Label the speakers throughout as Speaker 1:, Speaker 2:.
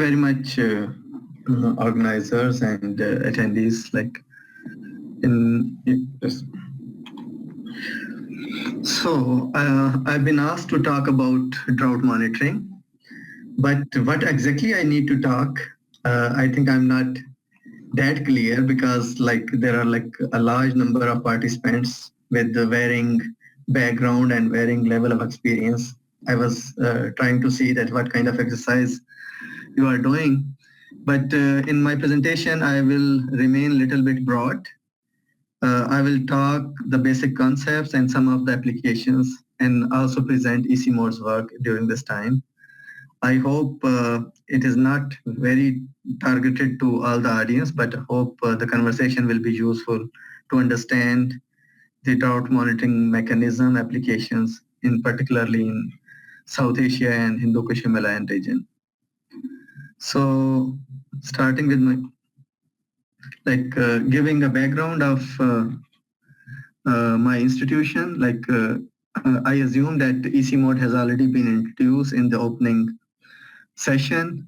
Speaker 1: very much, organizers and attendees. Yes. I've been asked to talk about drought monitoring, but what exactly I need to talk, I think I'm not that clear because there are a large number of participants with the varying background and varying level of experience. I was trying to see that what kind of exercise you are doing. But in my presentation, I will remain a little bit broad. I will talk the basic concepts and some of the applications and also present ECMOD's work during this time. I hope it is not very targeted to all the audience, but I hope the conversation will be useful to understand the drought monitoring mechanism applications, in particularly in South Asia and Hindu-Kush Himalayan region. So starting with my giving a background of my institution, I assume that ECMOD has already been introduced in the opening session.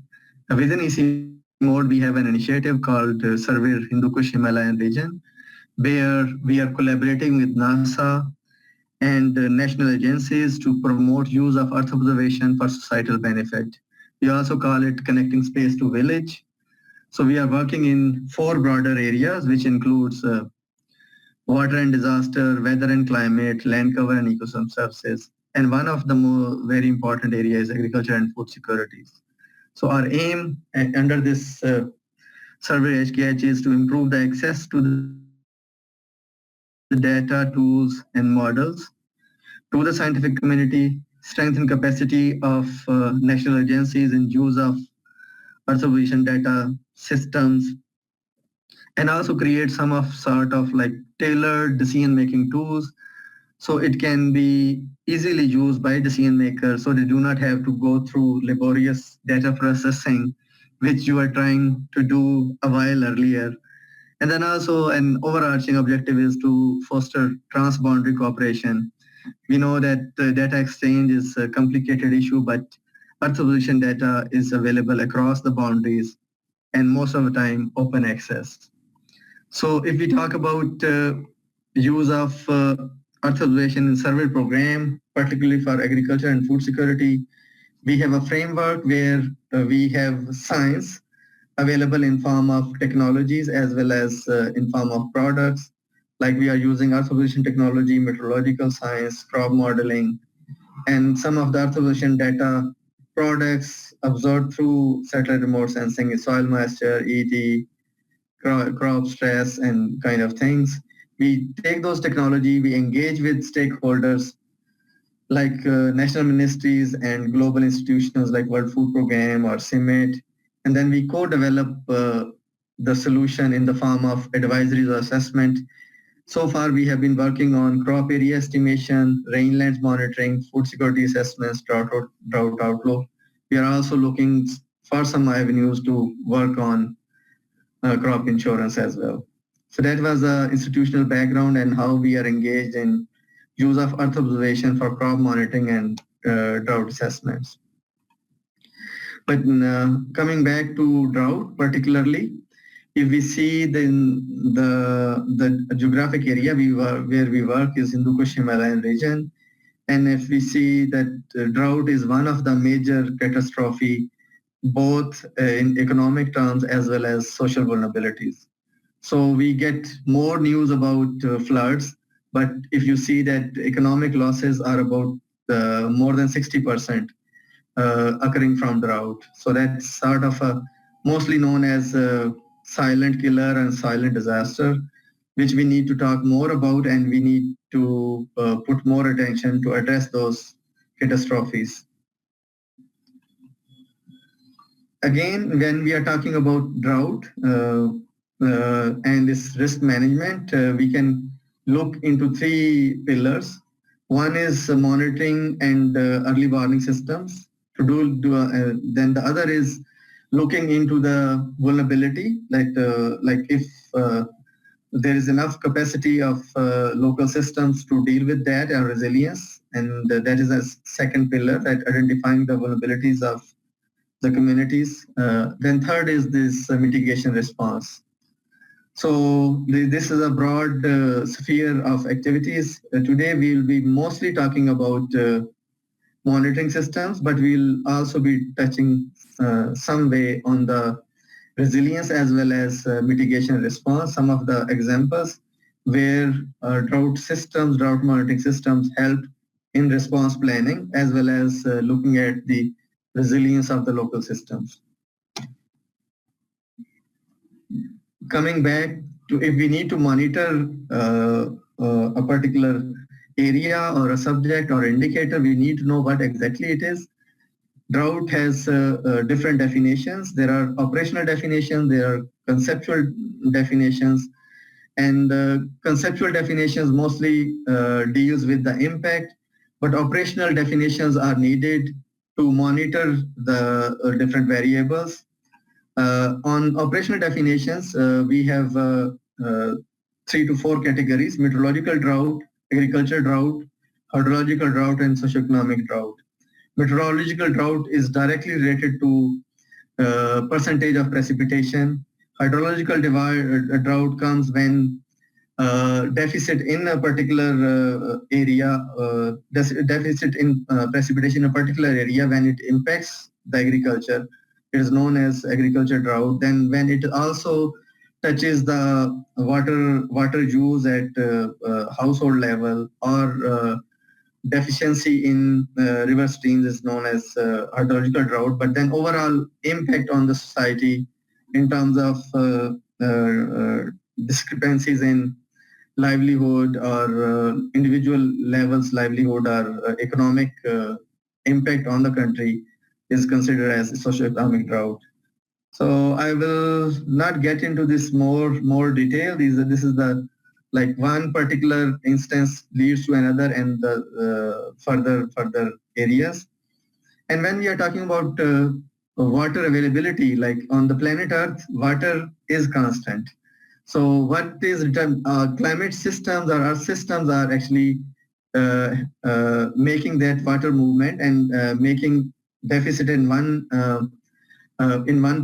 Speaker 1: Within ECMOD, we have an initiative called Survey Hindu-Kush Himalayan region, where we are collaborating with NASA and national agencies to promote use of Earth observation for societal benefit. We also call it Connecting Space to Village. So we are working in 4 broader areas, which includes water and disaster, weather and climate, land cover and ecosystem services. And one of the very important areas is agriculture and food security. So our aim under this survey HKH is to improve the access to the data, tools, and models to the scientific community, strengthen capacity of national agencies in use of Earth observation data systems, and also create some of sort of tailored decision-making tools so it can be easily used by decision makers so they do not have to go through laborious data processing, which you were trying to do a while earlier. And then also an overarching objective is to foster transboundary cooperation. We know that data exchange is a complicated issue, but Earth observation data is available across the boundaries and most of the time open access. So if we talk about use of Earth observation in survey program, particularly for agriculture and food security, we have a framework where we have science available in form of technologies as well as in form of products. Like we are using Earth observation technology, meteorological science, crop modeling, and some of the Earth observation data products observed through satellite remote sensing, soil moisture, ET, crop stress, and kind of things. We take those technology, we engage with stakeholders like national ministries and global institutions like World Food Program or CIMMYT, and then we co-develop the solution in the form of advisories or assessment. So far, we have been working on crop area estimation, rainlands monitoring, food security assessments, drought outlook. We are also looking for some avenues to work on crop insurance as well. So that was the institutional background and how we are engaged in use of Earth observation for crop monitoring and drought assessments. But coming back to drought particularly, if we see the geographic area where we work is Hindu-Kush Himalayan region, and if we see that drought is one of the major catastrophe both in economic terms as well as social vulnerabilities. So we get more news about floods, but if you see that economic losses are about more than 60% occurring from drought. So that's sort of a mostly known as a silent killer and silent disaster, which we need to talk more about, and we need to put more attention to address those catastrophes. Again, when we are talking about drought and this risk management, we can look into 3 pillars. One is monitoring and early warning systems. Then the other is looking into the vulnerability, like if there is enough capacity of local systems to deal with that and resilience, and that is a second pillar, that identifying the vulnerabilities of the communities. Then third is this mitigation response. So this is a broad sphere of activities. Today we will be mostly talking about monitoring systems, but we'll also be touching some way on the resilience as well as mitigation response. Some of the examples where drought monitoring systems help in response planning as well as looking at the resilience of the local systems. Coming back to if we need to monitor a particular area or a subject or indicator, we need to know what exactly it is. Drought has different definitions. There are operational definitions, there are conceptual definitions, and conceptual definitions mostly deals with the impact, but operational definitions are needed to monitor the different variables. On operational definitions, we have 3 to 4 categories: meteorological drought, agricultural drought, hydrological drought, and socioeconomic drought. Meteorological drought is directly related to percentage of precipitation. Hydrological drought comes when deficit in a particular area, deficit in precipitation in a particular area when it impacts the agriculture. It is known as agriculture drought. Then when it also touches the water use at household level or deficiency in river streams is known as hydrological drought. But then overall impact on the society in terms of discrepancies in livelihood or individual levels livelihood or economic impact on the country is considered as socioeconomic drought. So I will not get into this more detail. This is the like one particular instance leads to another and the further areas. And when we are talking about water availability, like on the planet Earth, water is constant. So what is climate systems or earth systems are actually making that water movement and making deficit in one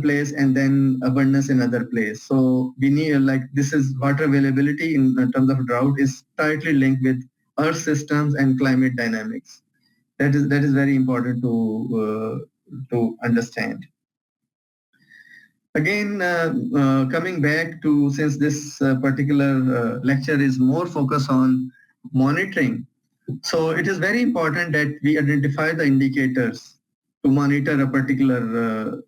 Speaker 1: place and then abundance in another place. So we need like this is water availability in terms of drought is tightly linked with earth systems and climate dynamics. That is very important to understand. Again, coming back to since this particular lecture is more focused on monitoring, so it is very important that we identify the indicators to monitor a particular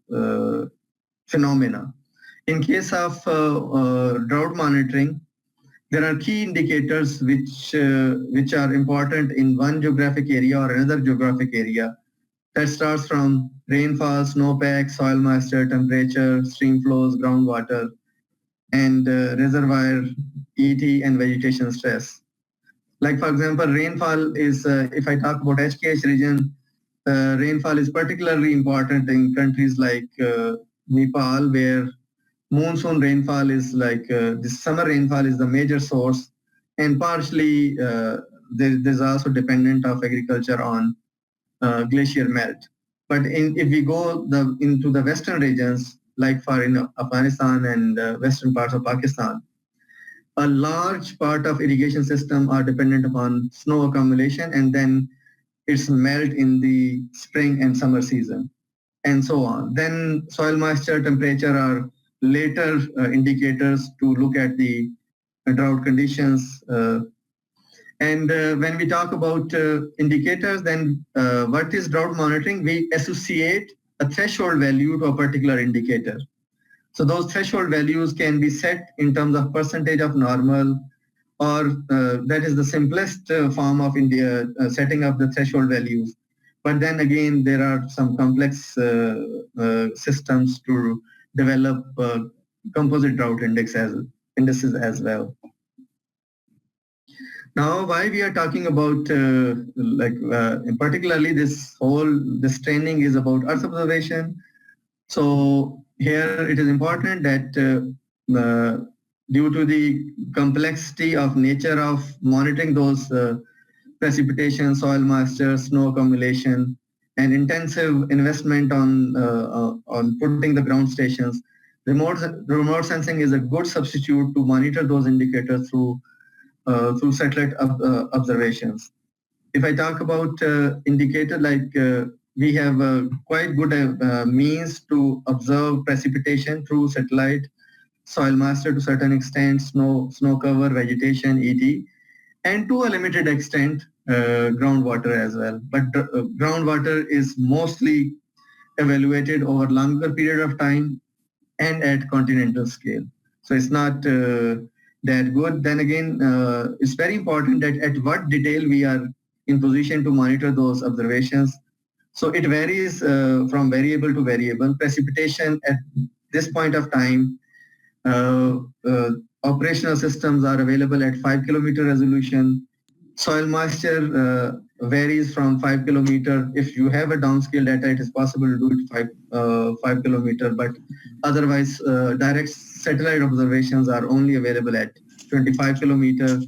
Speaker 1: phenomena. In case of drought monitoring, there are key indicators which are important in one geographic area or another geographic area. That starts from rainfall, snowpack, soil moisture, temperature, stream flows, groundwater, and reservoir, ET, and vegetation stress. Like for example, rainfall is, if I talk about HKH region, rainfall is particularly important in countries like Nepal, where monsoon rainfall is like this summer rainfall is the major source, and partially there's also dependent of agriculture on glacier melt. But if we go into the western regions, like for in Afghanistan and western parts of Pakistan, a large part of irrigation system are dependent upon snow accumulation, and then it's melt in the spring and summer season, and so on. Then soil moisture, temperature are later indicators to look at the drought conditions. And when we talk about indicators, then what is drought monitoring? We associate a threshold value to a particular indicator. So those threshold values can be set in terms of percentage of normal, or that is the simplest form of setting up the threshold values. But then again, there are some complex systems to develop composite drought indices as well. Now, why we are talking about particularly this training is about Earth observation. So here it is important that due to the complexity of nature of monitoring those precipitation, soil moisture, snow accumulation, an intensive investment on putting the ground stations. Remote sensing is a good substitute to monitor those indicators through satellite observations. If I talk about indicator, like we have quite good means to observe precipitation through satellite, soil master to certain extent, snow cover, vegetation, ET, and to a limited extent, groundwater as well. But groundwater is mostly evaluated over longer period of time and at continental scale. So it's not that good. Then again, it's very important that at what detail we are in position to monitor those observations. So it varies from variable to variable. Precipitation at this point of time, uh, uh, operational systems are available at 5 kilometer resolution. Soil moisture varies from 5 kilometer. If you have a downscale data, it is possible to do it 5 kilometer, but otherwise direct satellite observations are only available at 25 kilometer.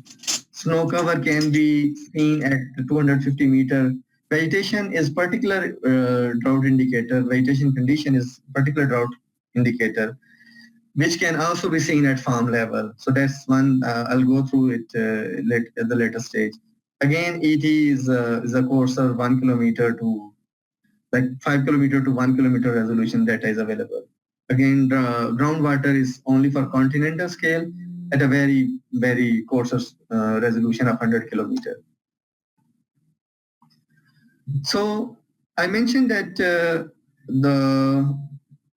Speaker 1: Snow cover can be seen at 250 meter. Vegetation is particular drought indicator. Vegetation condition is particular drought indicator, which can also be seen at farm level. So that's one, I'll go through it at the later stage. Again, ET is a course of 1 kilometer to like 5 kilometer to 1 kilometer resolution data is available. Again, groundwater is only for continental scale at a very coarser resolution of 100 kilometer. So I mentioned that the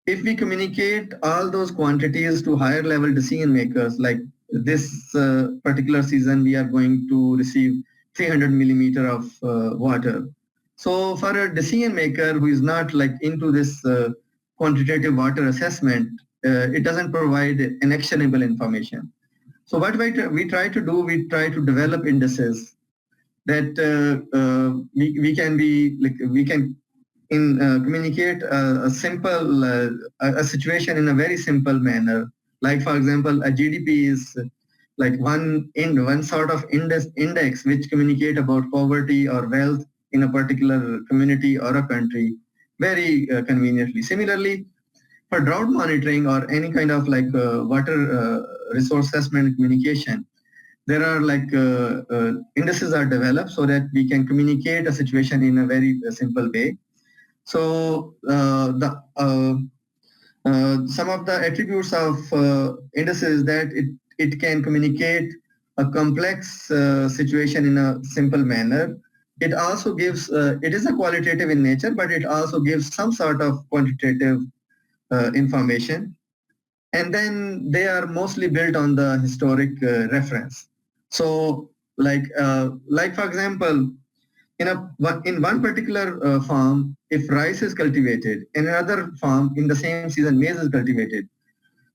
Speaker 1: if we communicate all those quantities to higher level decision makers, like this particular season, we are going to receive 300 millimeter of water. So for a decision maker who is not like into this quantitative water assessment, it doesn't provide an actionable information. So what we try to do, we try to develop indices that we can be like we can communicate a simple a situation in a very simple manner. Like for example, a GDP is like one sort of index which communicate about poverty or wealth in a particular community or a country very conveniently. Similarly, for drought monitoring or any kind of like water resource assessment communication, there are like indices are developed so that we can communicate a situation in a very simple way. So some of the attributes of indices that it can communicate a complex situation in a simple manner. It also gives, it is a qualitative in nature, but it also gives some sort of quantitative information. And then they are mostly built on the historic reference. So like for example, in one particular farm, if rice is cultivated, in another farm in the same season maize is cultivated,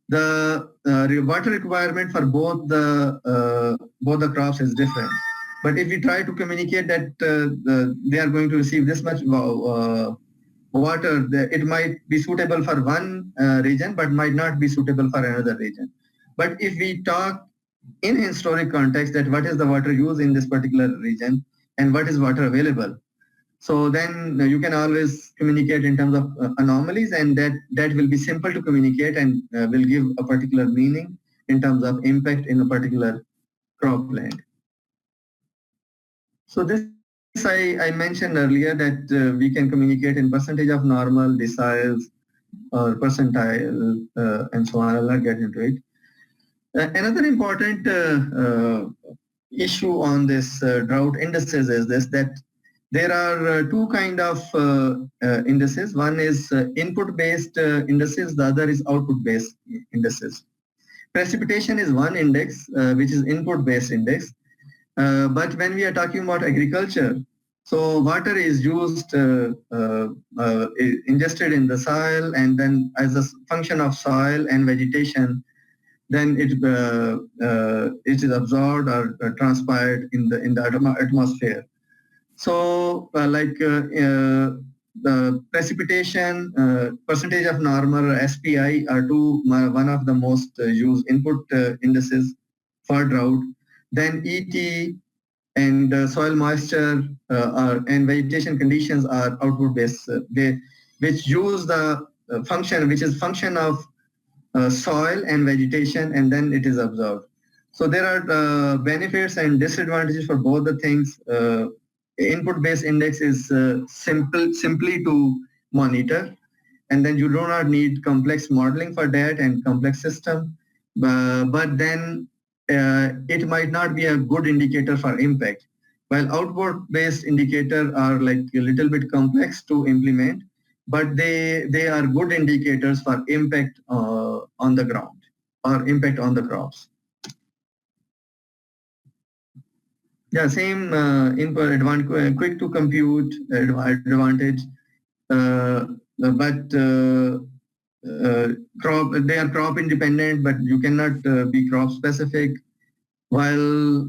Speaker 1: the water requirement for both the crops is different. But if we try to communicate that they are going to receive this much water, it might be suitable for one region, but might not be suitable for another region. But if we talk in historic context that what is the water used in this particular region and what is water available, so then you can always communicate in terms of anomalies, and that will be simple to communicate and will give a particular meaning in terms of impact in a particular cropland. So this I mentioned earlier that we can communicate in percentage of normal, deciles, or percentile, and so on. I'll not get into it. Another important issue on this drought indices is this, that there are two kind of indices. One is input-based indices, the other is output-based indices. Precipitation is one index, which is input-based index. But when we are talking about agriculture, so water is used, ingested in the soil, and then as a function of soil and vegetation, then it is absorbed or transpired in the atmosphere. So the precipitation, percentage of normal, SPI are one of the most used input indices for drought. Then ET and soil moisture and vegetation conditions are output based, which use the function, which is function of soil and vegetation, and then it is observed. So there are benefits and disadvantages for both the things. Input-based index is simply to monitor, and then you do not need complex modeling for that and complex system. But then it might not be a good indicator for impact. While output-based indicators are like a little bit complex to implement, but they are good indicators for impact on the ground or impact on the crops. Yeah, same input advantage, quick to compute advantage, but crop, they are crop independent, but you cannot be crop specific. While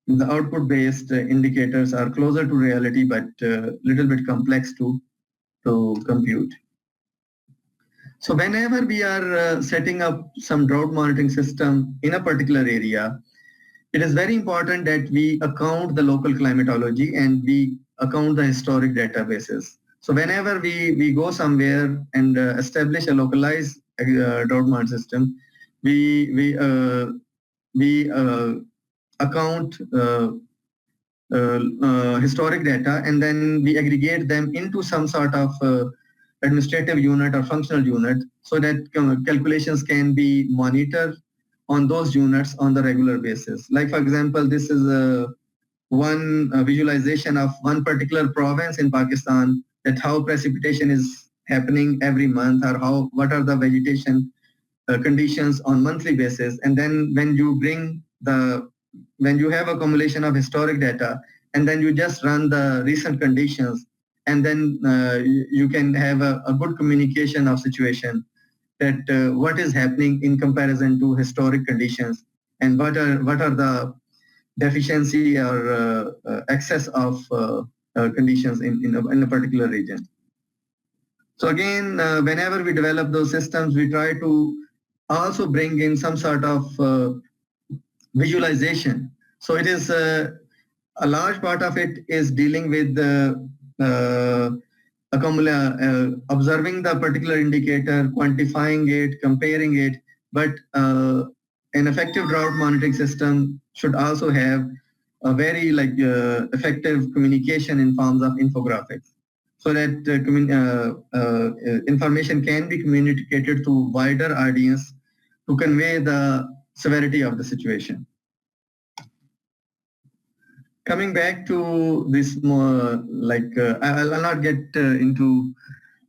Speaker 1: the output based indicators are closer to reality, but little bit complex to compute. So whenever we are setting up some drought monitoring system in a particular area, it is very important that we account the local climatology and we account the historic databases. So whenever we go somewhere and establish a localized drought monitoring system, we account historic data, and then we aggregate them into some sort of administrative unit or functional unit, so that calculations can be monitored on those units on the regular basis. Like for example, this is one visualization of one particular province in Pakistan, that how precipitation is happening every month, or what are the vegetation conditions on monthly basis. And then when you have accumulation of historic data, and then you just run the recent conditions, and then you can have a good communication of situation, that what is happening in comparison to historic conditions, and what are the deficiency or excess of conditions in a particular region. So again, whenever we develop those systems, we try to also bring in some sort of visualization. So it is a large part of it is dealing with observing the particular indicator, quantifying it, comparing it. But an effective drought monitoring system should also have a very effective communication in forms of infographics, so that information can be communicated to wider audience to convey the severity of the situation. Coming back to this more, I'll not get into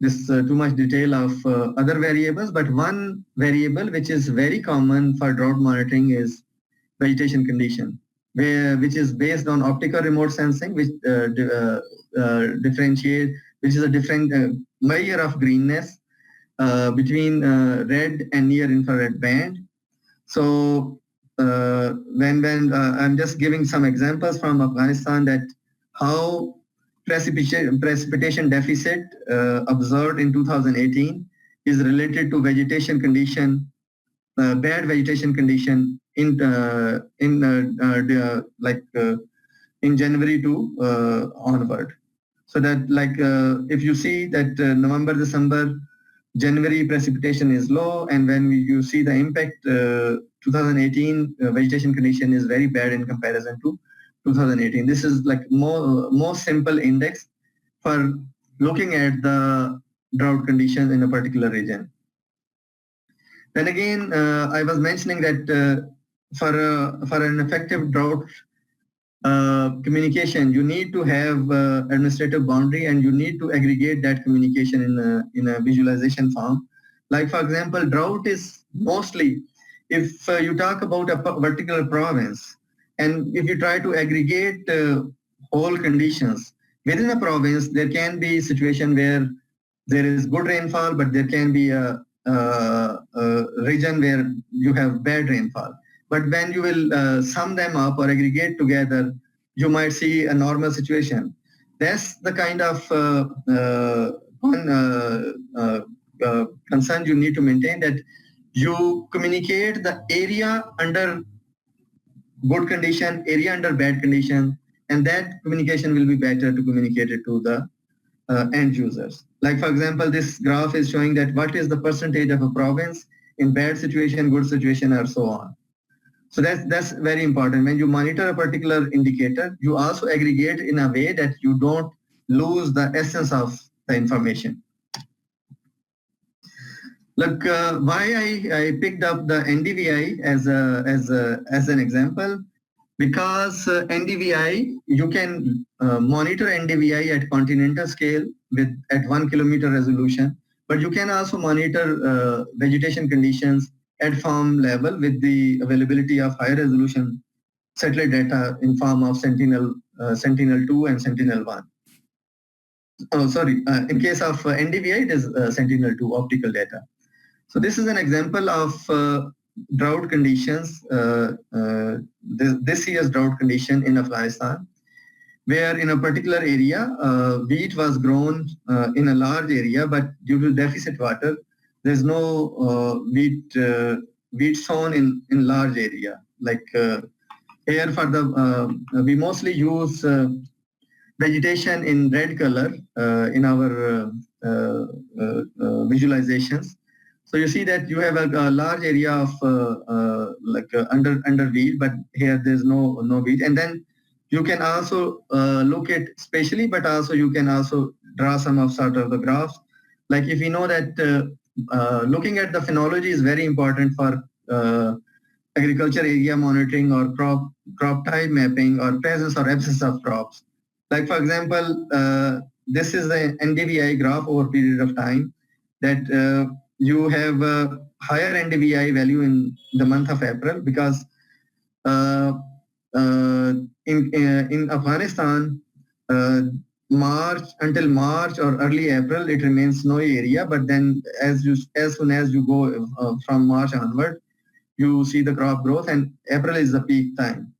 Speaker 1: this too much detail of other variables, but one variable which is very common for drought monitoring is vegetation condition, which is based on optical remote sensing, which differentiate, which is a different measure of greenness between red and near infrared band. So when I'm just giving some examples from Afghanistan, that how precipitation deficit observed in 2018 is related to vegetation condition, bad vegetation condition in January to onward. So that if you see that November, December, January precipitation is low, and when you see the impact, 2018 vegetation condition is very bad in comparison to 2018. This is like more simple index for looking at the drought conditions in a particular region. Then again, I was mentioning that for an effective drought communication, you need to have administrative boundary, and you need to aggregate that communication in a visualization form. Like for example, drought is mostly, if you talk about a particular province, and if you try to aggregate all conditions within a province, there can be a situation where there is good rainfall, but there can be a region where you have bad rainfall. But when you will sum them up or aggregate together, you might see a normal situation. That's the kind of concern you need to maintain, that you communicate the area under good condition, area under bad condition, and that communication will be better to communicate it to the end users. Like for example, this graph is showing that what is the percentage of a province in bad situation, good situation, or so on. So that's very important. When you monitor a particular indicator, you also aggregate in a way that you don't lose the essence of the information. Look, why I picked up the NDVI as an example, because NDVI, you can monitor NDVI at continental scale at 1 kilometer resolution, but you can also monitor vegetation conditions at farm level with the availability of high resolution satellite data in form of Sentinel-2 and Sentinel-1. Oh, sorry. In case of NDVI, it is Sentinel-2 optical data. So this is an example of drought conditions, this year's drought condition in Afghanistan, where in a particular area, wheat was grown in a large area, but due to deficit water, there's no wheat sown in large area. Like here for the, we mostly use vegetation in red color in our visualizations. So you see that you have a large area of under wheat, but here there's no wheat. And then you can also look at spatially, but also you can also draw some of sort of the graphs. Like if you know that looking at the phenology is very important for agriculture area monitoring or crop type mapping or presence or absence of crops. Like for example, this is the NDVI graph over a period of time that you have a higher NDVI value in the month of April because in Afghanistan, until March or early April, it remains snowy area. But then as soon as you go from March onward, you see the crop growth, and April is the peak time.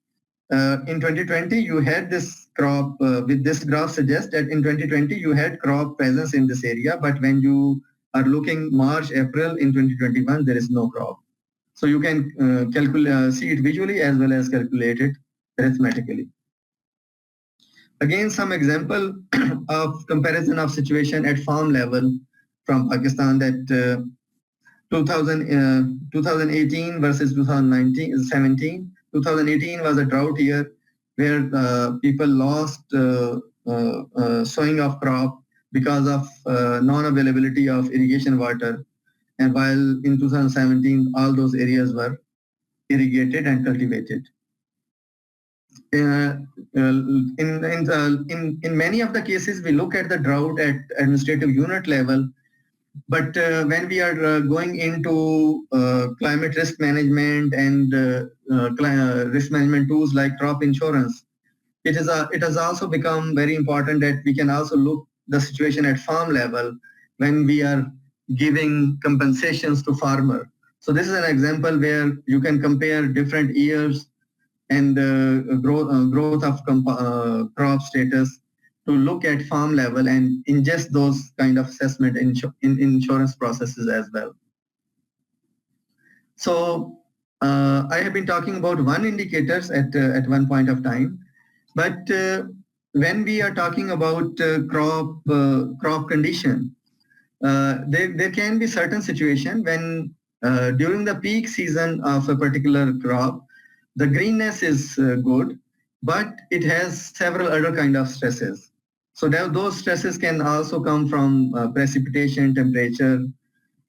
Speaker 1: In 2020, you had this crop, with this graph suggests that in 2020, you had crop presence in this area, but when you are looking March, April in 2021, there is no crop. So you can see it visually as well as calculate it arithmetically. Again, some example of comparison of situation at farm level from Pakistan that 2018 versus 2017. 2018 was a drought year where people lost sowing of crop because of non-availability of irrigation water. And while in 2017, all those areas were irrigated and cultivated. In many of the cases, we look at the drought at administrative unit level, but when we are going into climate risk management and risk management tools like crop insurance, it has also become very important that we can also look the situation at farm level when we are giving compensations to farmer. So this is an example where you can compare different years and growth of crop status to look at farm level and ingest those kind of assessment in insurance processes as well. So I have been talking about one indicators at one point of time, but when we are talking about crop condition, there can be certain situation when during the peak season of a particular crop, the greenness is good, but it has several other kind of stresses. So those stresses can also come from precipitation, temperature,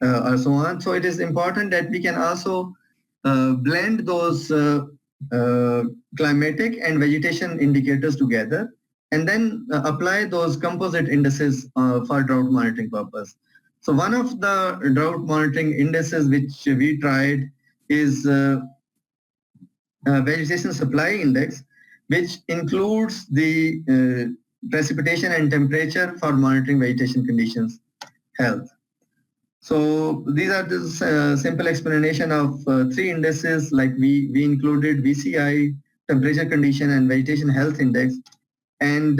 Speaker 1: or so on. So it is important that we can also blend those climatic and vegetation indicators together and then apply those composite indices for drought monitoring purpose. So one of the drought monitoring indices which we tried is vegetation supply index, which includes the precipitation and temperature for monitoring vegetation conditions health. So these are the simple explanation of three indices, like we included VCI, temperature condition, and vegetation health index. And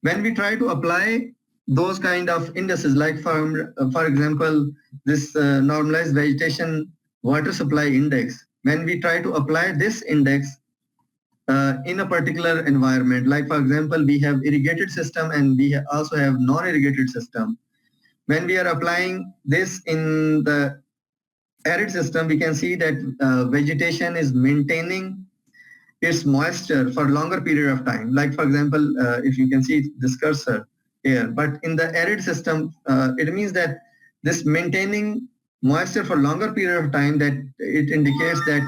Speaker 1: when we try to apply those kind of indices, like for example, this normalized vegetation water supply index, when we try to apply this index in a particular environment. Like for example, we have irrigated system and we also have non-irrigated system. When we are applying this in the arid system, we can see that vegetation is maintaining its moisture for longer period of time. Like for example, if you can see this cursor here, but in the arid system, it means that this maintaining moisture for longer period of time, that it indicates that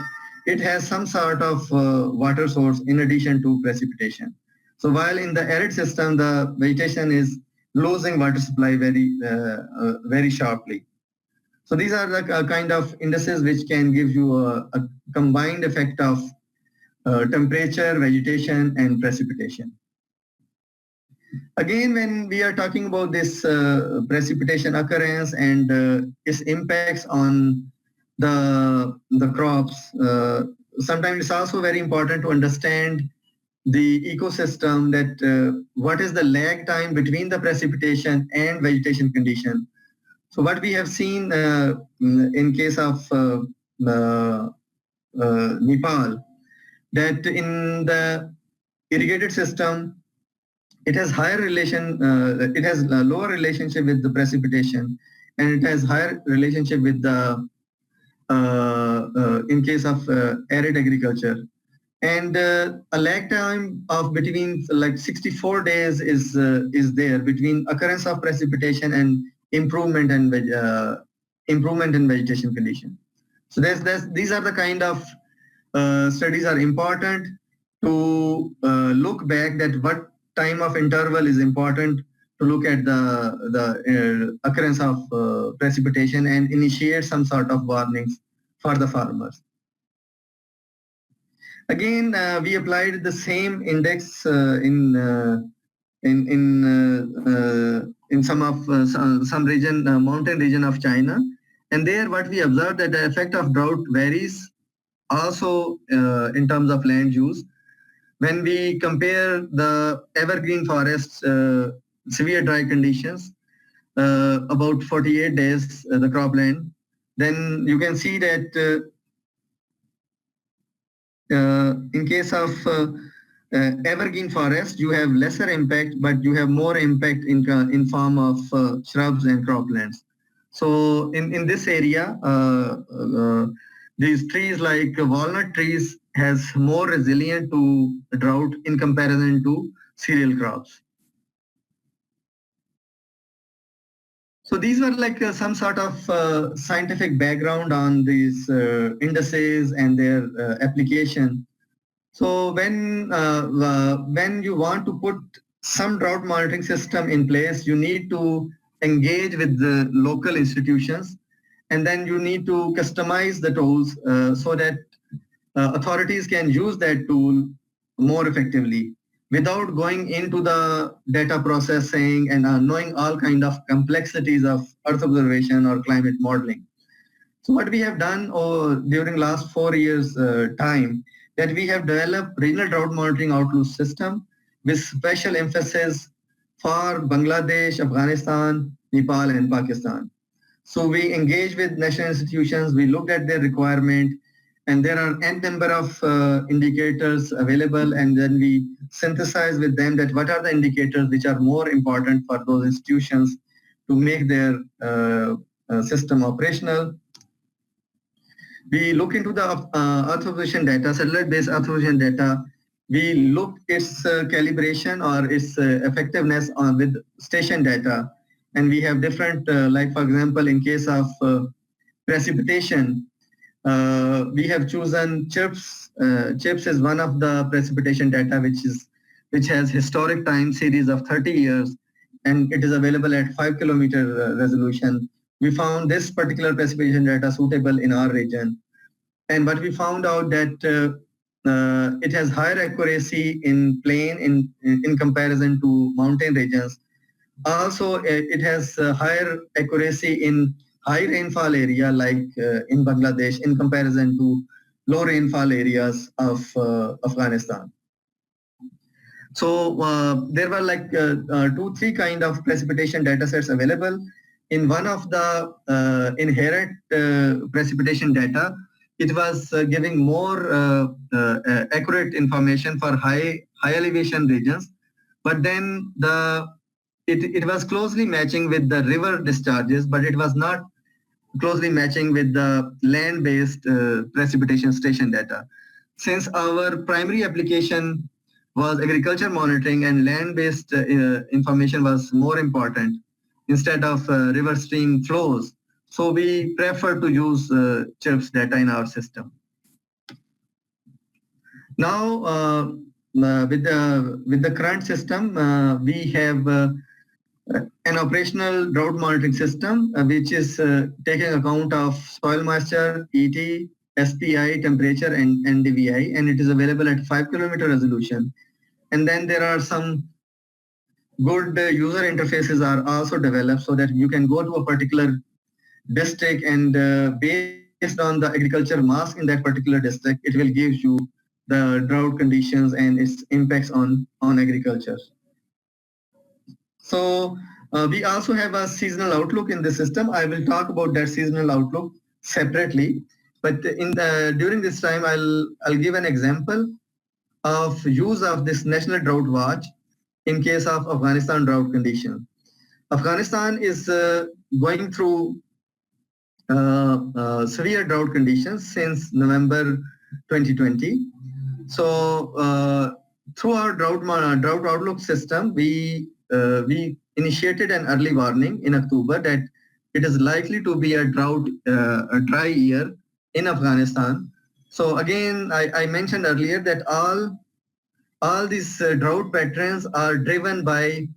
Speaker 1: it has some sort of water source in addition to precipitation. So while in the arid system, the vegetation is losing water supply very sharply. So these are the kind of indices which can give you a combined effect of temperature, vegetation, and precipitation. Again, when we are talking about this precipitation occurrence and its impacts on the crops, sometimes it's also very important to understand the ecosystem, that what is the lag time between the precipitation and vegetation condition. So what we have seen in case of Nepal, that in the irrigated system, it has higher it has a lower relationship with the precipitation, and it has higher relationship with the in case of arid agriculture. And a lag time of between like 64 days is there between occurrence of precipitation and improvement in vegetation condition. So these are the kind of studies are important to look back that what time of interval is important to look at the occurrence of precipitation and initiate some sort of warnings for the farmers. Again, we applied the same index in some region, mountain region of China, and there what we observed that the effect of drought varies also in terms of land use. When we compare the evergreen forests, severe dry conditions, about 48 days the cropland, then you can see that in case of evergreen forest, you have lesser impact, but you have more impact in form of shrubs and croplands. So in this area, these trees like walnut trees has more resilient to drought in comparison to cereal crops. So these were like some sort of scientific background on these indices and their application. So when you want to put some drought monitoring system in place, you need to engage with the local institutions, and then you need to customize the tools so that authorities can use that tool more effectively without going into the data processing and knowing all kind of complexities of earth observation or climate modeling. So what we have done during last 4 years time, that we have developed regional drought monitoring outlook system with special emphasis for Bangladesh, Afghanistan, Nepal, and Pakistan. So we engaged with national institutions, we looked at their requirement, and there are n number of indicators available, and then we synthesize with them that what are the indicators which are more important for those institutions to make their system operational. We look into the earth observation data, satellite-based earth observation data. We look its calibration or its effectiveness with station data. And we have different, like for example, in case of precipitation, we have chosen CHIRPS. CHIRPS is one of the precipitation data which has historic time series of 30 years, and it is available at 5 kilometer resolution. We found this particular precipitation data suitable in our region. And what we found out that it has higher accuracy in plain in comparison to mountain regions. Also, it has higher accuracy in high rainfall area like in Bangladesh in comparison to low rainfall areas of Afghanistan. So there were like 2-3 kind of precipitation data sets available. In one of the inherent precipitation data, it was giving more accurate information for high elevation regions. But then it was closely matching with the river discharges, but it was not closely matching with the land-based precipitation station data. Since our primary application was agriculture monitoring and land-based information was more important instead of river stream flows, so we prefer to use CHIRPS data in our system. Now, with the current system, we have an operational drought monitoring system, which is taking account of soil moisture, ET, SPI, temperature, and NDVI, and it is available at 5-kilometer resolution. And then there are some good user interfaces are also developed so that you can go to a particular district and based on the agriculture mass in that particular district, it will give you the drought conditions and its impacts on agriculture. So we also have a seasonal outlook in the system. I will talk about that seasonal outlook separately. But during this time, I'll give an example of use of this National Drought Watch in case of Afghanistan drought condition. Afghanistan is going through severe drought conditions since November 2020. So through our drought outlook system, we initiated an early warning in October that it is likely to be a dry year in Afghanistan. So again, I mentioned earlier that all these drought patterns are driven by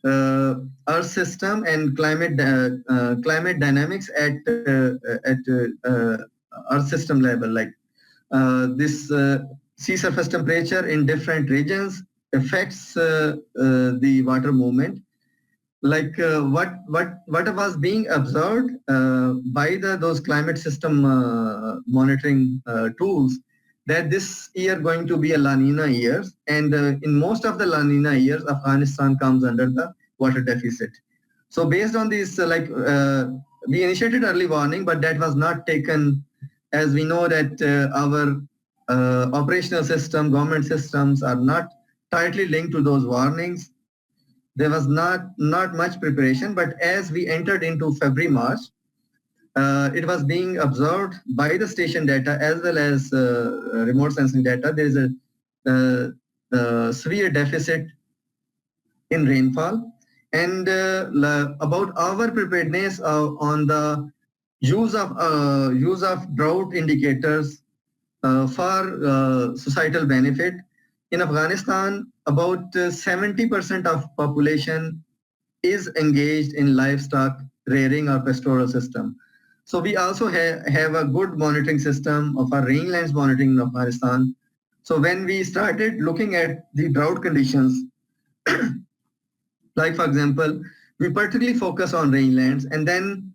Speaker 1: Earth system and climate dynamics at Earth system level. Like this sea surface temperature in different regions affects the water movement. Like what was being observed by those climate system monitoring tools, that this year going to be a La Nina years, and in most of the La Nina years, Afghanistan comes under the water deficit. So based on this, we initiated early warning, but that was not taken, as we know that our operational system, government systems are not tightly linked to those warnings. There was not much preparation, but as we entered into February, March, it was being observed by the station data as well as remote sensing data. There is a severe deficit in rainfall, and about our preparedness on the use of drought indicators for societal benefit. In Afghanistan, about 70% of population is engaged in livestock rearing or pastoral system. So we also have a good monitoring system of our rangelands monitoring in Afghanistan. So when we started looking at the drought conditions, like for example, we particularly focus on rangelands, and then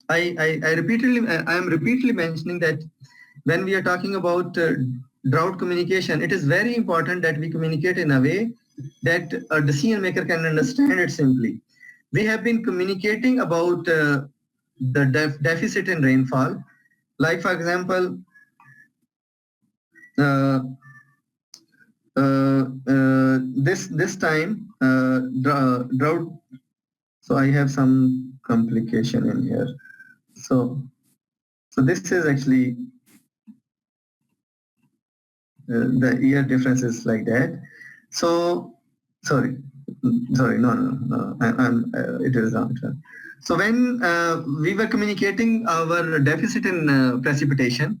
Speaker 1: I am repeatedly mentioning that when we are talking about drought communication, it is very important that we communicate in a way that a decision maker can understand it simply. We have been communicating about the deficit in rainfall. Like for example, this time drought. So I have some complication in here. So this is actually the year difference is like that. So sorry, no. It is not. So when we were communicating our deficit in precipitation,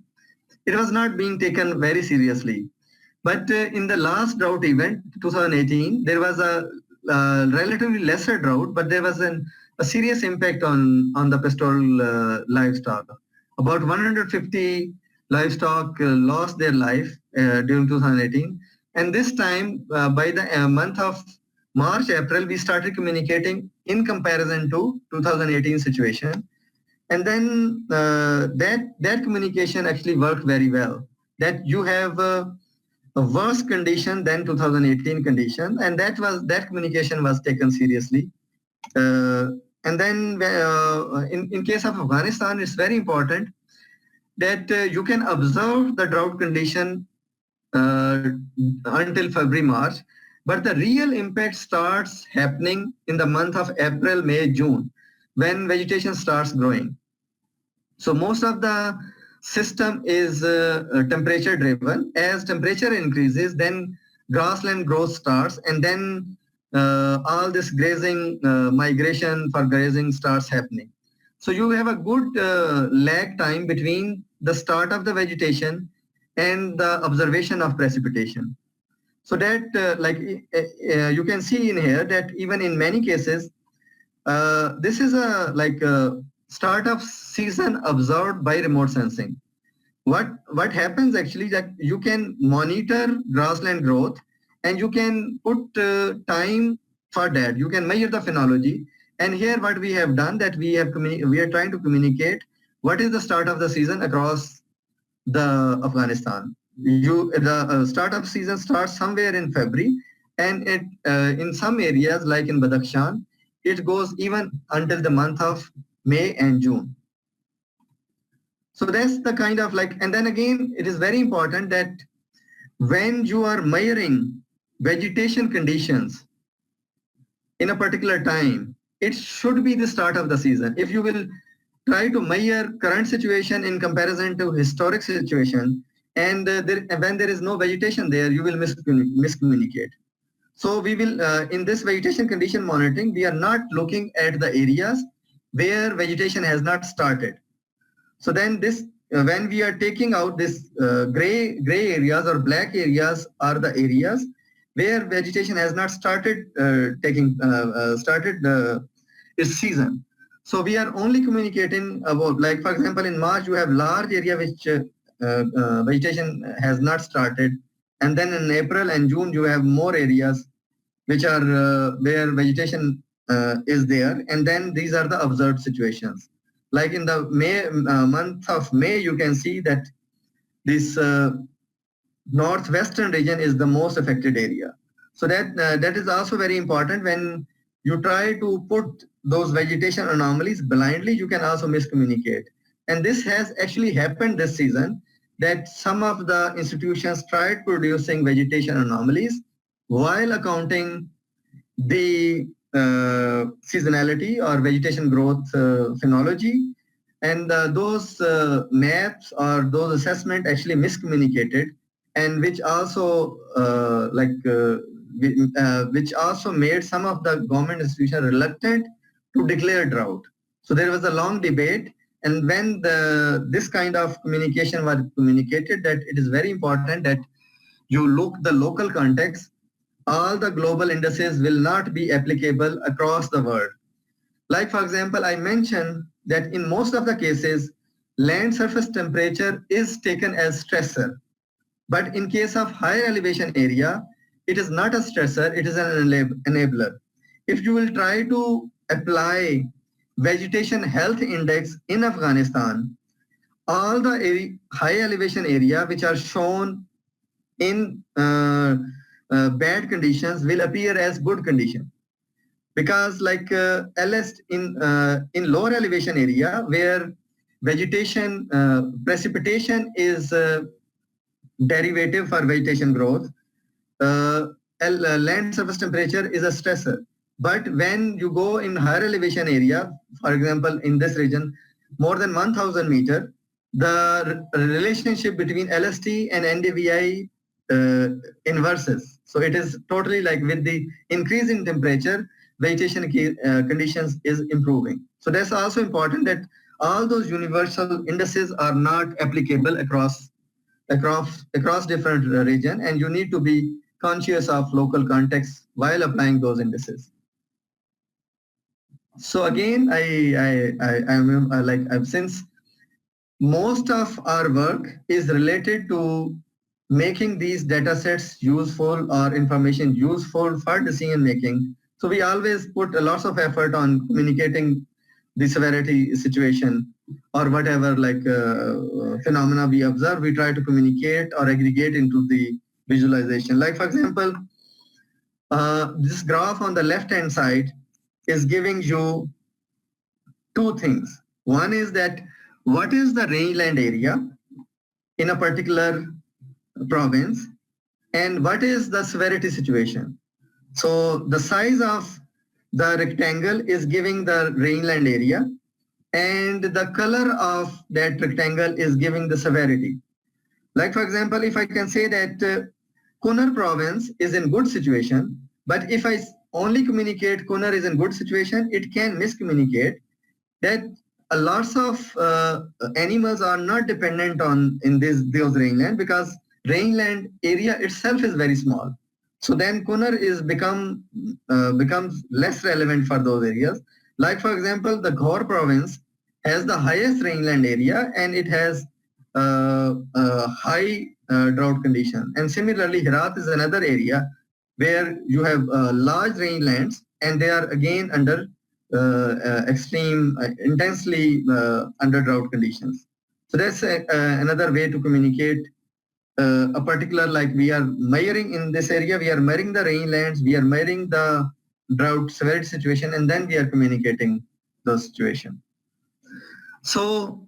Speaker 1: it was not being taken very seriously. But in the last drought event, 2018, there was a relatively lesser drought, but there was a serious impact on the pastoral livestock. About 150 livestock lost their life during 2018. And this time, by the month of March, April, we started communicating in comparison to 2018 situation. And then that communication actually worked very well. That you have a worse condition than 2018 condition, and that communication was taken seriously. And then in case of Afghanistan, it's very important that you can observe the drought condition until February, March, but the real impact starts happening in the month of April, May, June, when vegetation starts growing. So most of the system is temperature driven. As temperature increases, then grassland growth starts, and then all this grazing migration for grazing starts happening. So you have a good lag time between the start of the vegetation and the observation of precipitation. So that you can see in here that even in many cases, this is a start of season observed by remote sensing. What happens actually that you can monitor grassland growth and you can put time for that. You can measure the phenology. And here what we have done that we are trying to communicate what is the start of the season across the Afghanistan. The start of season starts somewhere in February, and it in some areas like in Badakhshan, it goes even until the month of May and June. So that's the kind of and then again, it is very important that when you are measuring vegetation conditions in a particular time, it should be the start of the season. If you will try to measure current situation in comparison to historic situation, and when there is no vegetation there, you will miscommunicate. So we will, in this vegetation condition monitoring, we are not looking at the areas where vegetation has not started. So then this, when we are taking out this gray areas or black areas are the areas where vegetation has not started its season. So we are only communicating about, like for example, in March you have large area which vegetation has not started, and then in April and June you have more areas which are where vegetation is there, and then these are the observed situations. Like in the month of May, you can see that this northwestern region is the most affected area. So that is also very important. When you try to put those vegetation anomalies blindly, you can also miscommunicate. And this has actually happened this season, that some of the institutions tried producing vegetation anomalies while accounting the seasonality or vegetation growth phenology, and those maps or those assessment actually miscommunicated, and which also which also made some of the government institutions reluctant to declare drought. So there was a long debate, and when this kind of communication was communicated, that it is very important that you look the local context. All the global indices will not be applicable across the world. Like for example, I mentioned that in most of the cases, land surface temperature is taken as stressor. But in case of higher elevation area, it is not a stressor, it is an enabler. If you will try to apply vegetation health index in Afghanistan, all the high elevation area which are shown in bad conditions will appear as good condition, because like LS in lower elevation area where vegetation precipitation is derivative for vegetation growth, land surface temperature is a stressor. But when you go in higher elevation area, for example in this region more than 1000 meter, the relationship between LST and NDVI inverses. So it is totally like with the increase in temperature, vegetation conditions is improving. So that's also important, that all those universal indices are not applicable across different region, and you need to be conscious of local context while applying those indices. So again, I'm since most of our work is related to making these data sets useful or information useful for decision making. So we always put a lot of effort on communicating the severity situation or whatever phenomena we observe, we try to communicate or aggregate into the visualization. Like for example, this graph on the left hand side is giving you two things. One is that what is the rangeland area in a particular province and what is the severity situation. So the size of the rectangle is giving the rangeland area and the color of that rectangle is giving the severity. Like for example, if I can say that Kunar province is in good situation, but if I only communicate Kunar is in good situation, it can miscommunicate that lots of animals are not dependent on in those rangeland because rangeland area itself is very small. So then Kunar is becomes less relevant for those areas. Like for example, the Ghor province has the highest rangeland area and it has high drought condition. And similarly, Herat is another area where you have large rangelands and they are again under extreme, intensely under drought conditions. So that's another way to communicate a particular, like we are measuring in this area, we are measuring the rangelands, we are measuring the drought severity situation, and then we are communicating the situation. So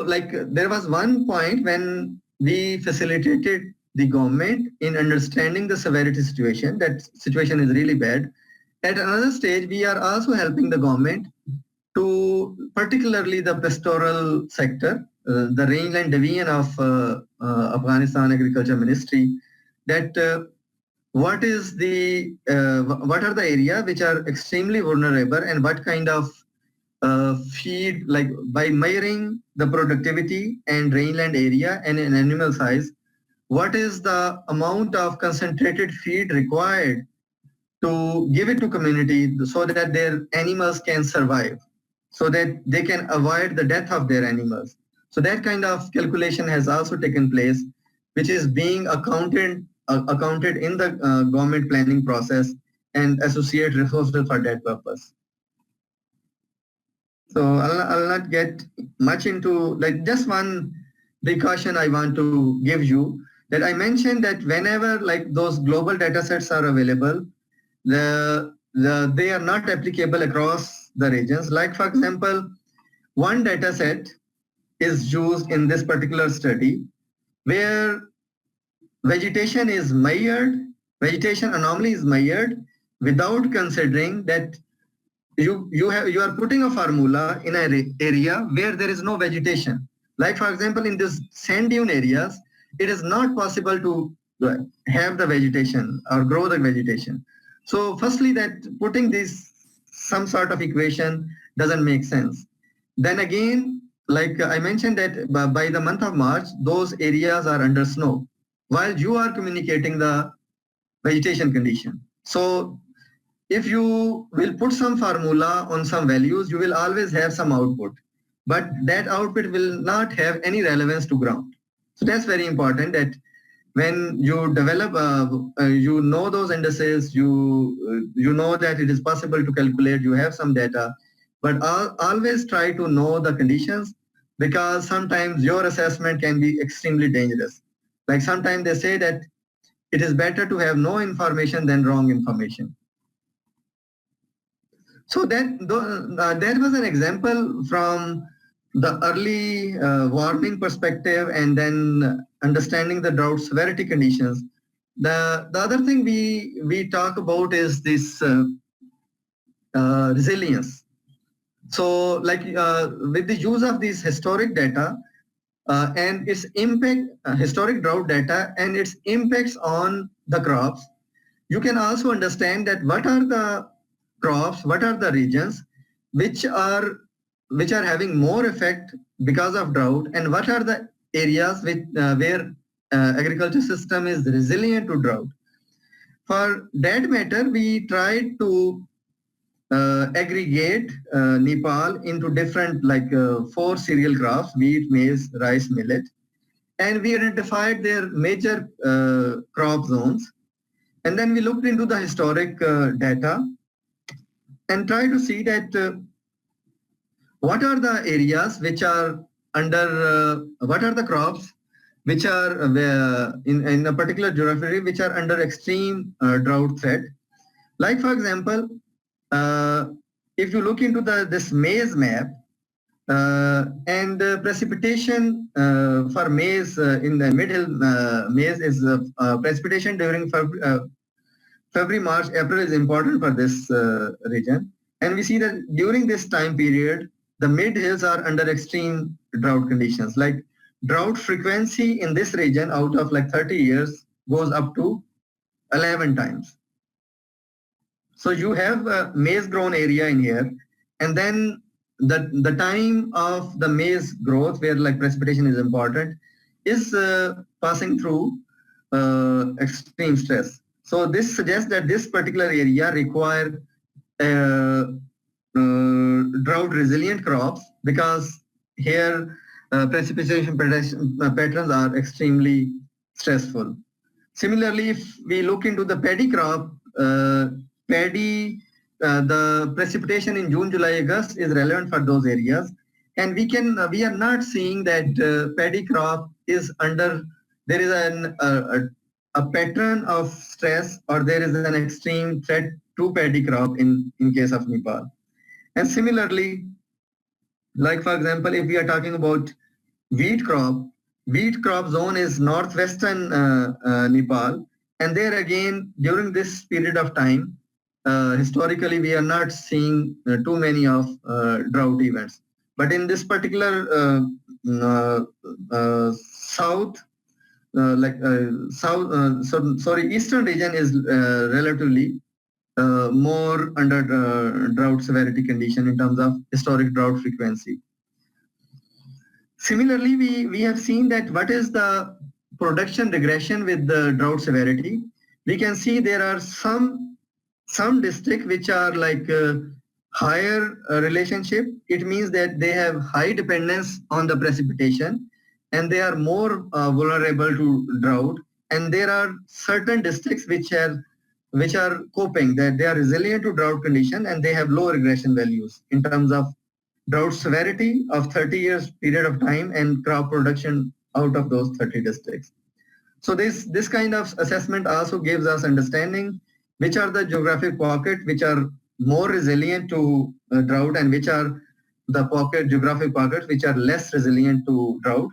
Speaker 1: like there was one point when we facilitated the government in understanding the severity situation, that situation is really bad. At another stage, we are also helping the government to particularly the pastoral sector, the rangeland division of Afghanistan Agriculture Ministry, that what are the areas which are extremely vulnerable and what kind of feed, like by measuring the productivity and rangeland area and an animal size, what is the amount of concentrated feed required to give it to community so that their animals can survive, so that they can avoid the death of their animals. So that kind of calculation has also taken place, which is being accounted in the government planning process and associate resources for that purpose. So I'll not get much into, like, just one precaution I want to give you, that I mentioned that whenever like those global data sets are available, they are not applicable across the regions. Like for example, one data set is used in this particular study where vegetation anomaly is measured without considering that you are putting a formula in an area where there is no vegetation. Like for example, in this sand dune areas, it is not possible to have the vegetation or grow the vegetation. So firstly, that putting this some sort of equation doesn't make sense. Then again, like I mentioned that by the month of March, those areas are under snow, while you are communicating the vegetation condition. So if you will put some formula on some values, you will always have some output, but that output will not have any relevance to ground. So that's very important, that when you develop, you know those indices, you know that it is possible to calculate, you have some data, but always try to know the conditions, because sometimes your assessment can be extremely dangerous. Like sometimes they say that it is better to have no information than wrong information. So that was an example from the early warning perspective and then understanding the drought severity conditions. The other thing we talk about is this resilience. So like with the use of these historic data and its impact, historic drought data and its impacts on the crops, you can also understand that what are the crops, what are the regions which are having more effect because of drought, and what are the areas where agriculture system is resilient to drought. For that matter, we tried to aggregate Nepal into different 4 cereal crops: wheat, maize, rice, millet, and we identified their major crop zones. And then we looked into the historic data and try to see that what are the areas which are under, what are the crops which are in a particular geography which are under extreme drought threat. Like for example, if you look into this maize map, And precipitation for maize in the mid-hill maize is precipitation during February, March, April is important for this region. And we see that during this time period, the mid-hills are under extreme drought conditions. Like drought frequency in this region out of like 30 years goes up to 11 times. So you have a maize grown area in here, and then the time of the maize growth where like precipitation is important is passing through extreme stress. So this suggests that this particular area require drought resilient crops because here precipitation patterns are extremely stressful. Similarly, if we look into the paddy crop, paddy, the precipitation in June, July, August is relevant for those areas. And we are not seeing that paddy crop is under, there is a pattern of stress or there is an extreme threat to paddy crop in case of Nepal. And similarly, like for example, if we are talking about wheat crop zone is northwestern Nepal. And there again, during this period of time, historically, we are not seeing too many of drought events. But in this particular south, eastern region is relatively more under drought severity condition in terms of historic drought frequency. Similarly, we have seen that what is the production regression with the drought severity. We can see there are some districts which are like higher relationship. It means that they have high dependence on the precipitation and they are more vulnerable to drought. And there are certain districts which are coping, that they are resilient to drought condition and they have low regression values in terms of drought severity of 30 years period of time and crop production out of those 30 districts. So this kind of assessment also gives us understanding which are the geographic pockets which are more resilient to drought and which are the geographic pockets which are less resilient to drought.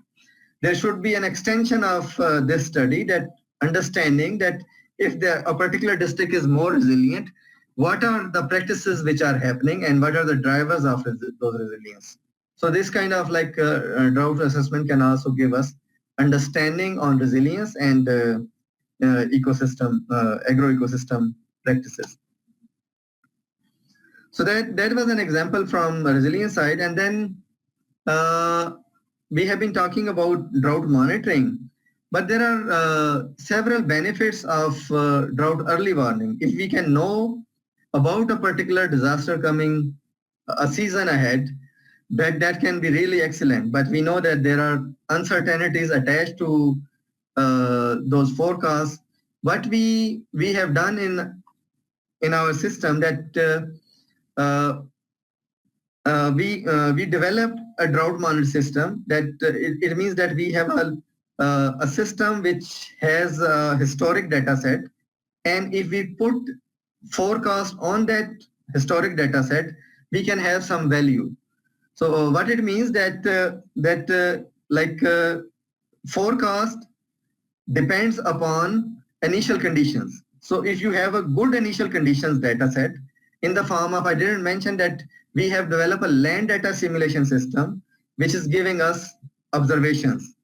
Speaker 1: There should be an extension of this study, that understanding that if a particular district is more resilient, what are the practices which are happening and what are the drivers of those resilience. So this kind of like drought assessment can also give us understanding on resilience and ecosystem, agroecosystem practices. So that was an example from the resilience side. And then we have been talking about drought monitoring, but there are several benefits of drought early warning. If we can know about a particular disaster coming a season ahead, that can be really excellent. But we know that there are uncertainties attached to those forecasts. What we have done in our system, that we developed a drought monitor system. That it means that we have a system which has a historic data set, and if we put forecast on that historic data set, we can have some value. So what it means that forecast depends upon initial conditions. So if you have a good initial conditions data set in the form of, I didn't mention that we have developed a land data simulation system which is giving us observations.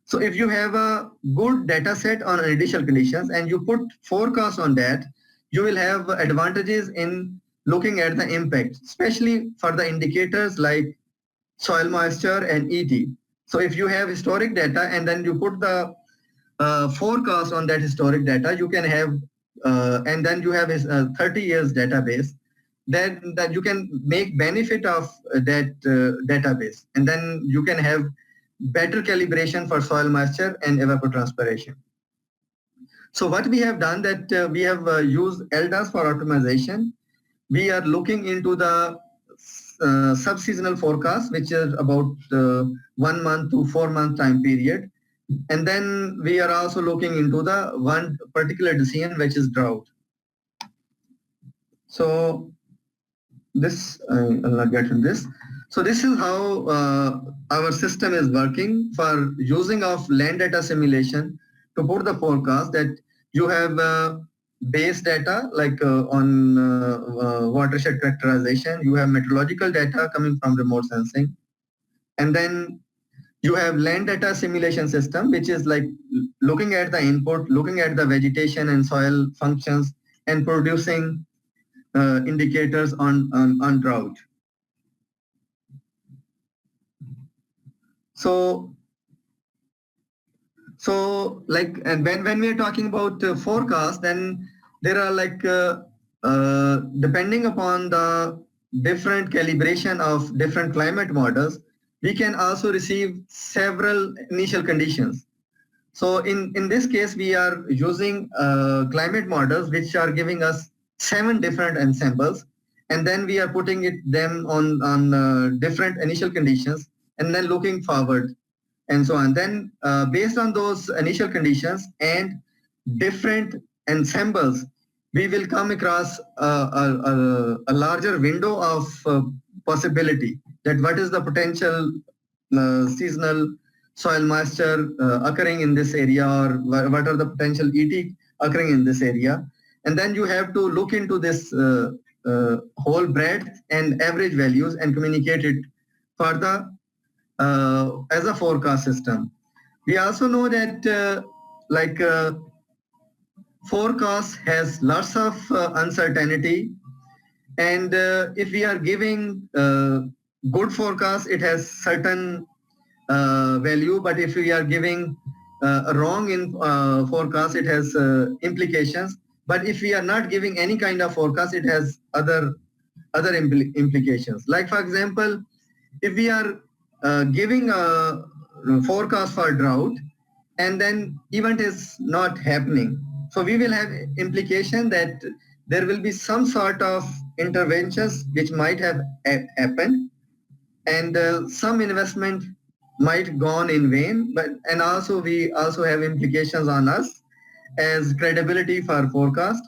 Speaker 1: So if you have a good data set on initial conditions and you put forecast on that, you will have advantages in looking at the impact, especially for the indicators like soil moisture and ET. So if you have historic data and then you put the forecast on that historic data, you can have, and then you have a 30 years database, that you can make benefit of that database. And then you can have better calibration for soil moisture and evapotranspiration. So what we have done, that we have used LDAS for optimization. We are looking into the sub-seasonal forecast, which is about 1 month to 4 month time period. And then we are also looking into the one particular decision, which is drought. So this, I'll not get into this. So this is how our system is working for using of land data simulation to put the forecast that you have base data like on watershed characterization, you have meteorological data coming from remote sensing, and then you have land data simulation system, which is like looking at the input, looking at the vegetation and soil functions and producing indicators on drought. So like, and when we are talking about forecast, then there are like depending upon the different calibration of different climate models, we can also receive several initial conditions. So in this case, we are using climate models which are giving us 7 different ensembles, and then we are putting them on different initial conditions, and then looking forward and so on. Then based on those initial conditions and different ensembles, we will come across a larger window of possibility that what is the potential seasonal soil moisture occurring in this area, or what are the potential ET occurring in this area. And then you have to look into this whole breadth and average values and communicate it further as a forecast system. We also know that forecast has lots of uncertainty, and if we are giving good forecast, it has certain value, but if we are giving a wrong in forecast, it has implications. But if we are not giving any kind of forecast, it has other implications. Like for example, if we are giving a forecast for drought and then event is not happening, so we will have implication that there will be some sort of interventions which might have happened, and some investment might gone in vain, but and also we also have implications on us as credibility for forecast.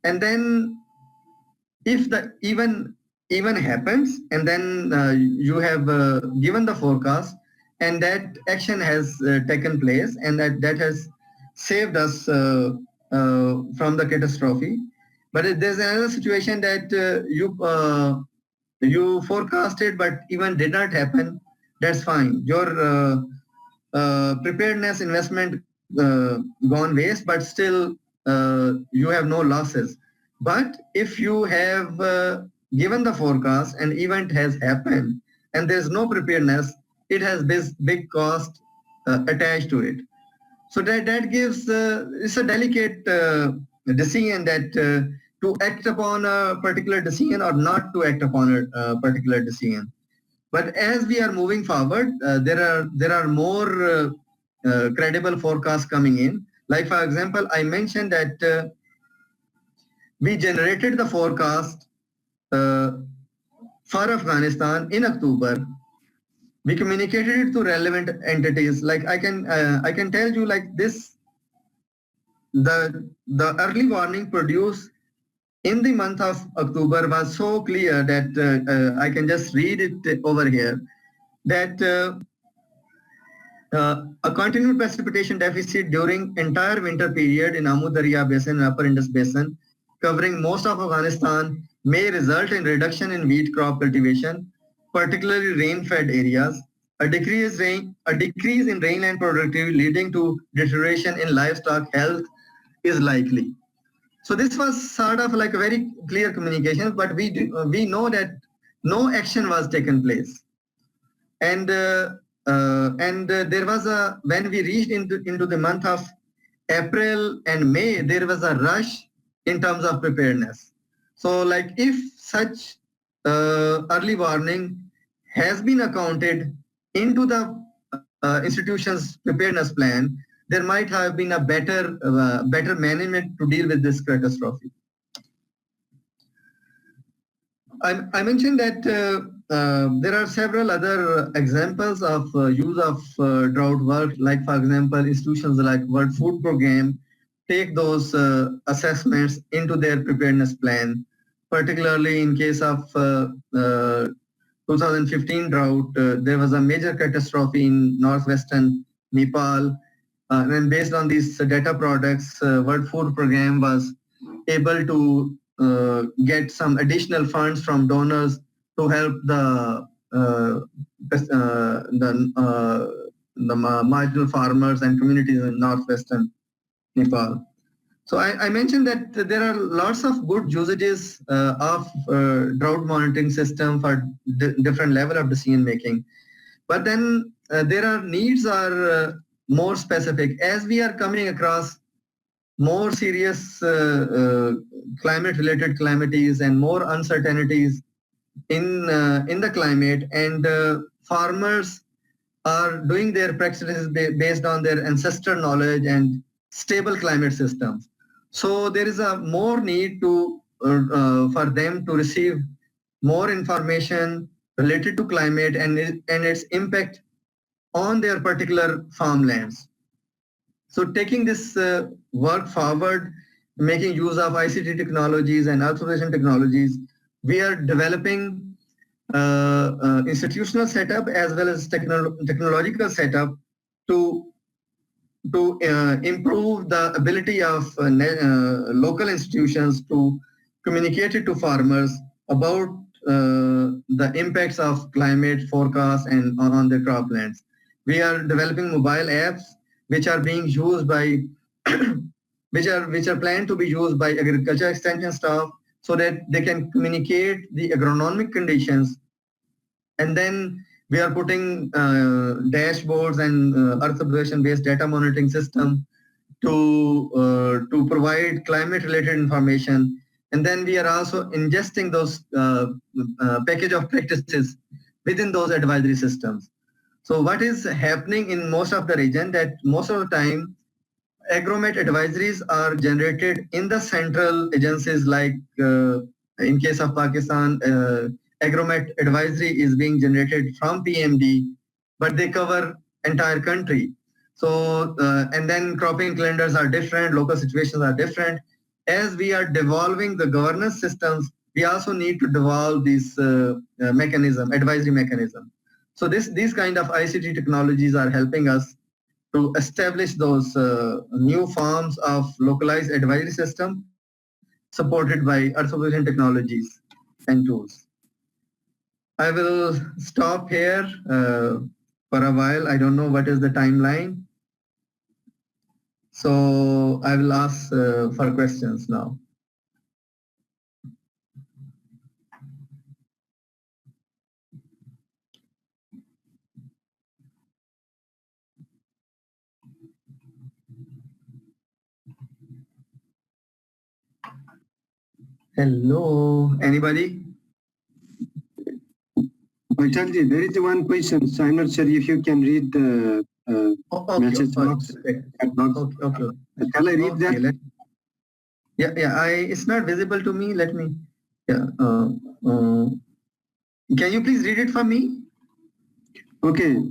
Speaker 1: And then if the even happens, and then you have given the forecast and that action has taken place, and that has saved us from the catastrophe. But if there's another situation that you forecasted but even did not happen, that's fine. Your preparedness investment gone waste, but still you have no losses. But if you have given the forecast and event has happened and there's no preparedness, it has this big cost attached to it. So that gives it's a delicate decision that to act upon a particular decision or not to act upon a particular decision. But as we are moving forward, there are more credible forecasts coming in. Like for example, I mentioned that we generated the forecast for Afghanistan in October. We communicated it to relevant entities. Like I can tell you like this, the early warning produced in the month of October was so clear that I can just read it over here, that a continued precipitation deficit during entire winter period in Amu Darya Basin and Upper Indus Basin, covering most of Afghanistan, may result in reduction in wheat crop cultivation, particularly rain-fed areas, a decrease in rainland productivity leading to deterioration in livestock health is likely. So this was sort of like a very clear communication, but we know that no action was taken place. And there was a, when we reached into the month of April and May, there was a rush in terms of preparedness. So like if such early warning has been accounted into the institution's preparedness plan, there might have been a better management to deal with this catastrophe. I mentioned that there are several other examples of use of drought work, like for example, institutions like World Food Program take those assessments into their preparedness plan, particularly in case of 2015 drought, there was a major catastrophe in northwestern Nepal. And based on these data products, World Food Program was able to get some additional funds from donors to help the marginal farmers and communities in northwestern Nepal. So I mentioned that there are lots of good usages of drought monitoring system for different level of decision making. But then there are needs are more specific. As we are coming across more serious climate related calamities and more uncertainties in the climate, and farmers are doing their practices based on their ancestral knowledge and stable climate systems. So there is a more need to for them to receive more information related to climate and its impact on their particular farmlands. So taking this work forward, making use of ICT technologies and observation technologies, we are developing institutional setup as well as technological setup to improve the ability of local institutions to communicate it to farmers about the impacts of climate forecast and on their croplands. We are developing mobile apps which are being used by which are planned to be used by agriculture extension staff so that they can communicate the agronomic conditions. And then we are putting dashboards and earth observation based data monitoring system to provide climate related information. And then we are also ingesting those package of practices within those advisory systems. So what is happening in most of the region that most of the time agromet advisories are generated in the central agencies, like in case of Pakistan, agromet advisory is being generated from PMD, but they cover entire country. So and then cropping calendars are different, local situations are different. As we are devolving the governance systems, we also need to devolve this mechanism, advisory mechanism. So these kind of ICT technologies are helping us to establish those new forms of localized advisory system supported by earth observation technologies and tools. I will stop here for a while. I don't know what is the timeline. So I will ask for questions now. Hello, anybody?
Speaker 2: Vaitalji, there is one question. So I'm not sure if you can read the message box.
Speaker 1: Okay.
Speaker 2: Shall I read that?
Speaker 1: Yeah. It's not visible to me. Let me. Yeah. Can you please read it for me?
Speaker 2: Okay.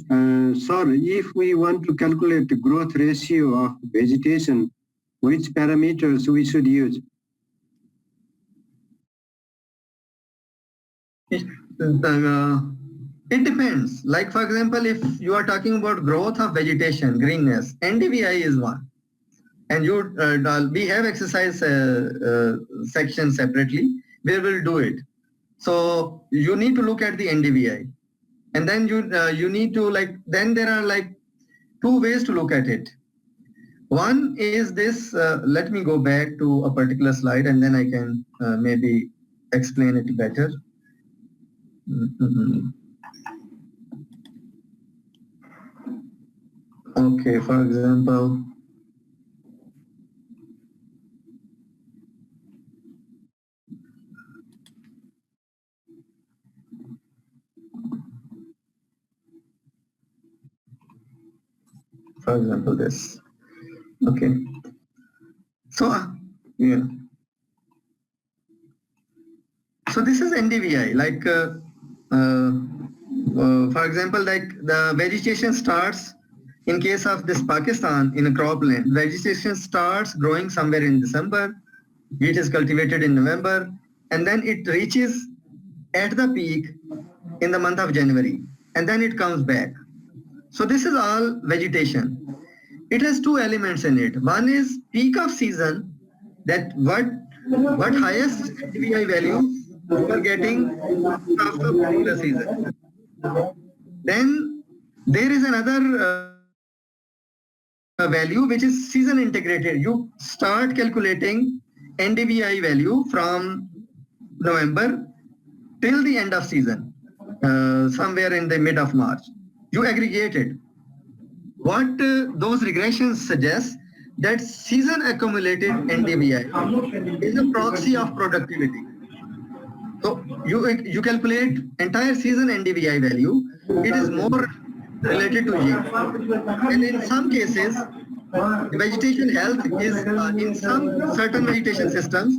Speaker 2: Sir, if we want to calculate the growth ratio of vegetation, which parameters we should use?
Speaker 1: It depends. Like for example, if you are talking about growth of vegetation, greenness, NDVI is one, and we have exercise section separately where we'll do it. So you need to look at the NDVI, and then you need to then there are two ways to look at it. One is this. Let me go back to a particular slide, and then I can maybe explain it better. Okay, for example, this. Okay. So yeah. So this is NDVI. For example, the vegetation starts in case of this Pakistan in a cropland. Vegetation starts growing somewhere in December. Wheat is cultivated in November, and then it reaches at the peak in the month of January, and then it comes back. So this is all vegetation. It has two elements in it. One is peak of season, that what highest NDVI value you are getting after a particular season. Then there is another value which is season integrated. You start calculating NDVI value from November till the end of season, somewhere in the mid of March. You aggregate it. What those regressions suggest that season accumulated NDVI is a proxy of productivity. So you calculate entire season NDVI value. It is more related to yield. And in some cases, the vegetation health is in some certain vegetation systems.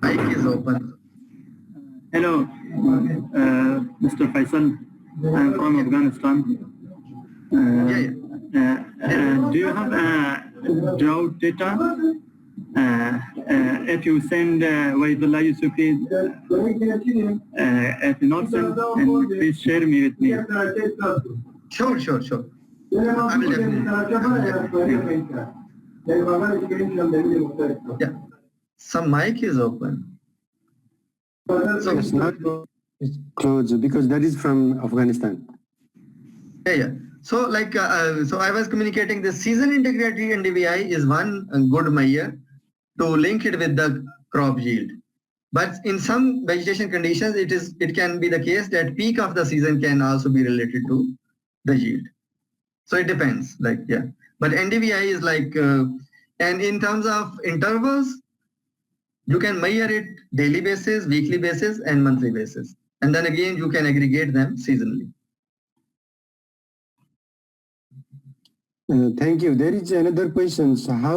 Speaker 1: Mic is open.
Speaker 3: Hello, Mr. Faisal. I'm from Afghanistan. Do you have drought data? If you send Waidullah Yusufi, if not send, and please share me with me.
Speaker 1: Sure. I will definitely. Yeah. Some mic is open. So
Speaker 2: It's not closed because that is from Afghanistan.
Speaker 1: yeah. So so I was communicating the season integrated NDVI is one good measure to link it with the crop yield. But in some vegetation conditions, it can be the case that peak of the season can also be related to the yield. So it depends. But NDVI is and in terms of intervals, you can measure it daily basis, weekly basis, and monthly basis. And then again, you can aggregate them seasonally.
Speaker 2: Thank you. There is another question. So how